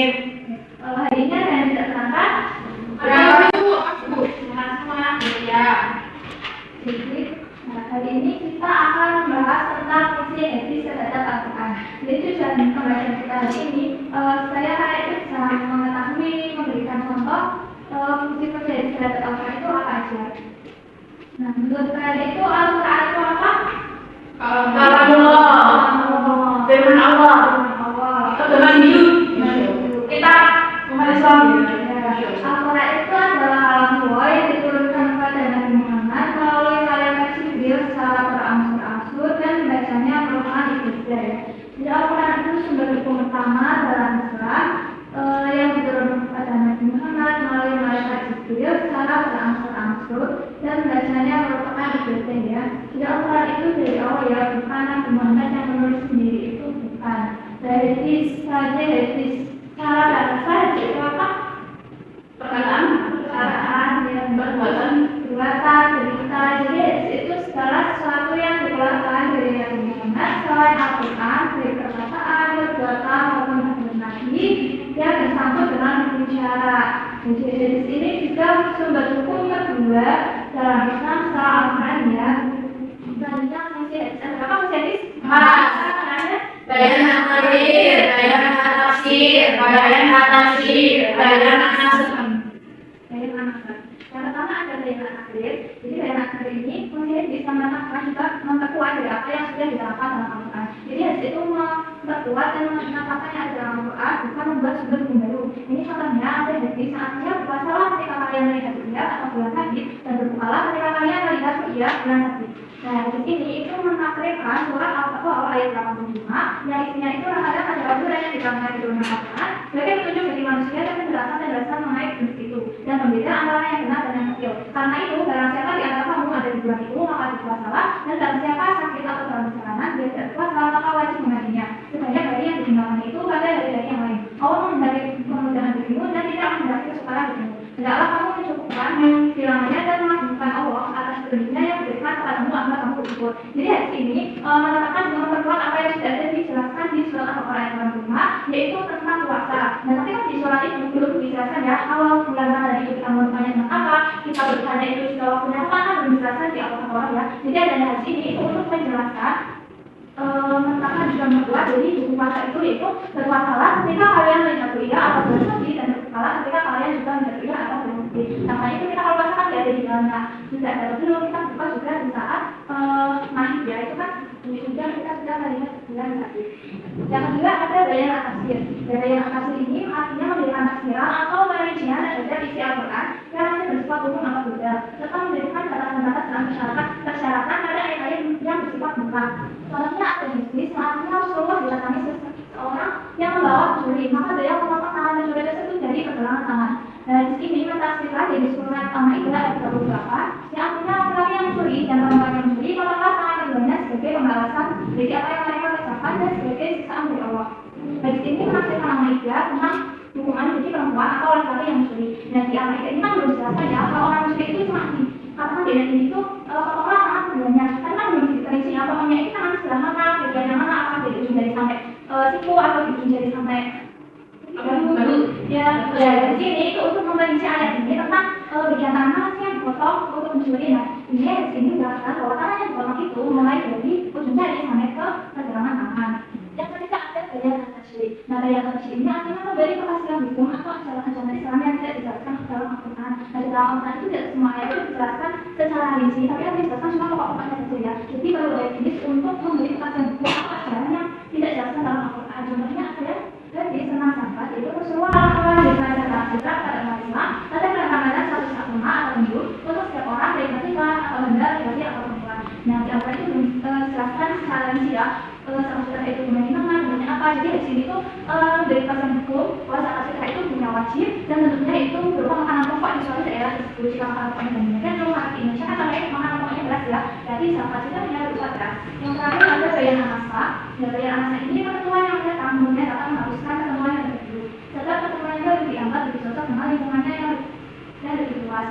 Bismillahirrahmanirrahim. Hari ini ada yang tidak terangkat? Aku. Semua ya. Jadi, hari ini kita akan membahas tentang fungsi hadis terhadap Al-Quran. Jadi tujuan pembahasan kita hari ini, saya itu bisa mengetahui, memberikan contoh fungsi-fungsi hadis terhadap Al-Quran itu apa aja. Nah, menurut kalian itu Al-Quran itu apa? Kalamullah. Firman Allah. Pedoman hidup. Kita umat Islam. Al-Quran itu adalah kalam Allah yang diturunkan kepada Nabi Muhammad melalui variasi beliau secara berangsur-angsur dan bacanya merupakan ibadah ya. Jadi Al-Quran itu sumber hukum pertama dalam Islam yang diturunkan kepada Nabi Muhammad melalui variasi beliau secara berangsur-angsur dan bacanya merupakan ibadah ya. Jadi Al-Quran itu dari Allah ya, bukan Nabi Muhammad yang menulis sendiri, itu bukan. Dari hadis saja, hadis cara bahasa itu apa? Perkataan yang perbuatan cerita. Jadi itu segala sesuatu yang dikeluarkan dari Nabi Muhammad selain Al-Quran, dari perkataan, perbuatan maupun hadis Nabi yang bersangkut dengan bicara. Jadi dari sini juga sumber hukum kedua dalam Islam setelah Al-Quran ya. Selanjutnya fungsi hadis. Apa fungsi hadis? Bayan tafsir, bayan tafsir, bayan tafsir, bayan nasab. Yang pertama ada bayan akhir. Jadi bayan akhir ini fungsinya bisa menambahkan juga memperkuat dari apa yang sudah diterangkan dalam Al-Quran. Jadi hadis itu memperkuat dan menambahkan yang ada dalam Al-Quran, bukan membuat sumber hukum baru. Ini contohnya ada hadis saatnya berpuasalah ketika kalian melihat ru'ya atau bulan sabit dan berbukalah ketika kalian melihat ru'ya bulan sabit. Nah, di sini itu menakrifkan surat Al-Baqarah ayat 85 yang isinya itu rangkaian ajaran Tuhan yang diterangkan di dalam Al-Quran sebagai petunjuk bagi manusia dan penjelasan mengenai jenis itu dan pembeda antara yang benar dan yang kecil. Karena itu, barang siapa di antara kamu ada di bulan itu maka berpuasalah, dan barang siapa sakit atau dalam perjalanan dia tidak puasa maka wajib menggantinya. Sebanyak dari yang ditinggalkan itu pada dari yang lain. Allah menghindari kemudahan dirimu dan tidak menghindari kesukaran dirimu. Hendaklah kamu mencukupkan bilangannya dan mengagungkan Allah atas petunjuknya yang diberikan kepadamu agar kamu bersyukur. Jadi hadis ini menetapkan dan memperkuat apa yang sudah ada dijelaskan di surat Al-Baqarah ayat 85, yaitu tentang puasa. Dan nanti kan di surat itu belum dijelaskan ya awal bulan Ramadan itu kita bertanya tentang apa, kita bertanya itu sudah waktunya apa, kan belum dijelaskan di Al-Baqarah ya. Jadi ada hadis ini itu untuk menjelaskan menetapkan juga membuat jadi hukum puasa itu yaitu berpuasalah ketika kalian melihat ru'ya atau bersedih dan berpuasalah ketika kalian juga melihat ru'ya atau bersedih. Nah itu kita kalau puasa kan tidak ada di dalamnya, tidak ada dulu kita buka juga di saat mahid ya, itu kan sudah kita sudah melihat bulan sabit. Yang kedua ada bayan tafsir. Bayan tafsir ini artinya memberikan tafsiran atau perincian terhadap isi Al-Quran yang masih bersifat umum atau tidak, serta memberikan batasan-batasan dalam persyaratan pada ayat-ayat yang bersifat mutlak. Contohnya ada hadis, artinya Rasulullah didatangi seseorang yang membawa pencuri, maka beliau memotong tangan pencuri tersebut dari pergelangan tangan. Nah, di sini mentafsirkan dari surat Al-Maidah ayat 38, yang artinya laki-laki yang mencuri dan perempuan yang mencuri memotong tangan keduanya sebagai pembalasan dari apa yang mereka kerjakan dan sebagai siksaan dari Allah. Nah, di sini menafsirkan Al-Maidah tentang hukuman jadi perempuan atau laki-laki yang mencuri. Nah, di Al-Maidah ini kan belum dijelaskan ya kalau orang mencuri itu cuma karena di ayat ini itu potonglah tangan keduanya. Karena kan belum diperinci potongnya itu tangan sebelah mana, bagian yang mana, apa dari ujung jari sampai siku atau di ujung jari sampai ya di sini itu untuk memperinci ayat ini tentang bagian tangan mana sih yang dipotong untuk mencuri. Nah, ini di sini dijelaskan bahwa tangan yang dipotong itu mulai dari ujung jari sampai ke pergelangan tangan. Yang ketiga ada bayan tafsir. Nah, bayan tafsir ini artinya memberi kepastian hukum atau ajaran-ajaran Islam yang tidak dijelaskan dalam Al-Quran. Nah, di dalam Al-Quran itu tidak semua ayat itu dijelaskan secara rinci, tapi yang dijelaskan cuma pokok-pokoknya saja ya. Jadi baru ada jenis untuk memberi kepastian hukum atau ajaran yang tidak dijelaskan dalam Al-Quran. Contohnya ada dari senang sahabat, yaitu Rasulullah dibaca takbirat pada umat Islam pada bulan Ramadan 1 atau minggu untuk setiap orang dari ketika atau benda laki-laki atau perempuan. Nah, di Al-Quran itu dijelaskan secara rinci ya. Salah itu gimana apa. Jadi di sini tuh dari kepastian hukum puasa Asyidah itu punya wajib dan tentunya itu berupa makanan pokok di suatu daerah tersebut. Jika makanan pokoknya banyak kan rumah di Indonesia kan namanya makanan pokoknya beras ya. Jadi salah Asyidah punya berupa beras. Yang terakhir ada bayan anasa. Ya, bayan anasa ini pertemuan yang ada tanggungannya akan mengharuskan pertemuan yang lebih dulu. Serta pertemuan yang lebih dianggap lebih cocok dengan lingkungannya yang lebih luas.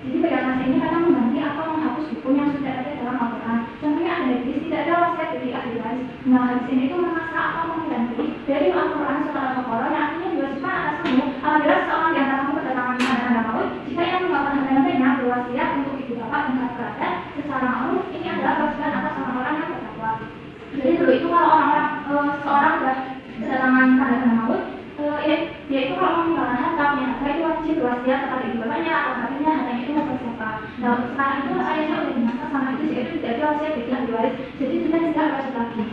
Jadi bayan anasa ini kadang mengganti atau menghapus hukum yang sudah ada dalam Al-Quran. Contohnya ada hadis tidak ada wasiat dari ahli waris. Nah, hadis ini itu memaksa atau mengganti dari Al-Quran surat Al-Baqarah yang artinya diwajibkan wasiat kepada ibu bapaknya atau kakeknya hartanya itu mau ke siapa. Nah sekarang itu ayahnya udah jenazah sama itu si itu tidak ada wasiat jadi ahli waris, jadi kita tidak wajib lagi.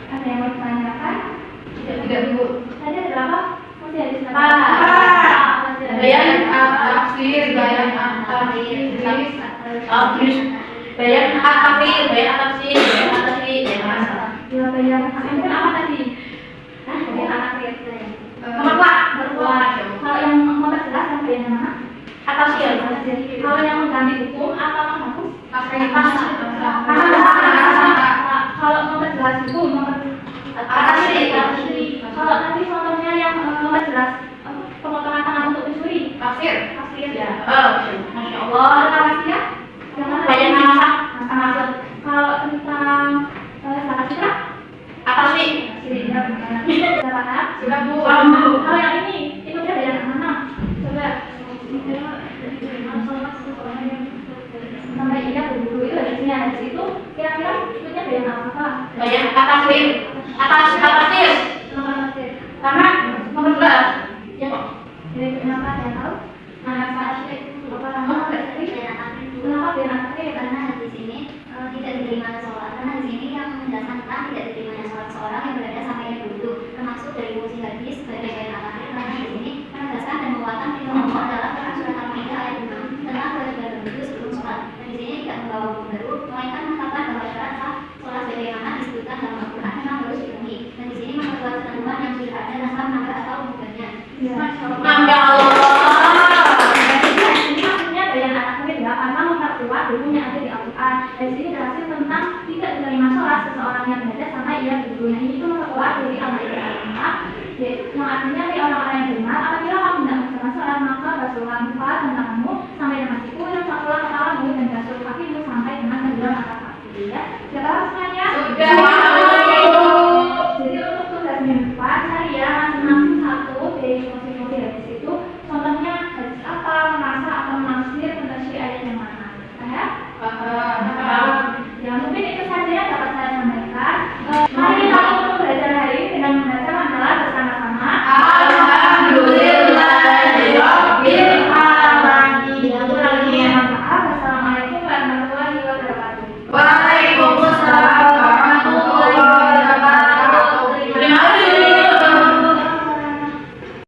Ada yang mau ditanyakan? Tidak Bu. Tadi ada berapa? Masih ada di sana. Bayan tafsir, bayan tafsir, bayan tafsir, bayan tafsir, Ya bayan ini kan apa tadi? Nah, bayan akhir. Nomor Kalau yang memperjelas yang bayan mana? tafsir. Kalau yang mengganti hukum atau menghapus? Kalau memperjelas hukum, kalau tadi contohnya yang memperjelas pemotongan tangan untuk mencuri, Tafsir. ya. Masya Allah. Rahasia? Bayan masak. Kalau tentang zakat fitrah, Tafsir. zakat. Sudah Bu. Kalau yang ini, itu dia bayan mana? Coba. Sampai iya berburu itu dari sini ada di situ. Kira-kira ikutnya bayan apa? Bayan tafsir. Tafsir. Karena nomor 12. Ya kok. Jadi kenapa saya tahu? Kenapa bayan akhir? Karena di sini tidak diterima sholat, karena di sini yang menjelaskan tentang tidak diterimanya sholat seorang yang berada sampai yang dulu, termasuk dari fungsi hadis sebagai bayan akhir. Karena di sini menegaskan dan menguatkan firman Allah adalah Quran surat Al-Maidah ayat 6 tentang kewajiban berwudu sebelum sholat. Dan di sini tidak membawa hukum baru, melainkan menetapkan bahwa syarat sah sholat sebagaimana disebutkan dalam Al-Quran memang harus dipenuhi. Dan di sini memperkuat ketentuan yang sudah ada tanpa menambah atau mengubahnya. Masya Allah. Ini maksudnya bayan akhir ya, karena memperkuat hukum yang ada di Al-Quran. Dari sini jelaskan tentang tidak menerima sholat seseorang yang berada sampai ia berburu. Ini itu memperkuat dari Al-Maidah ayat 6, yang artinya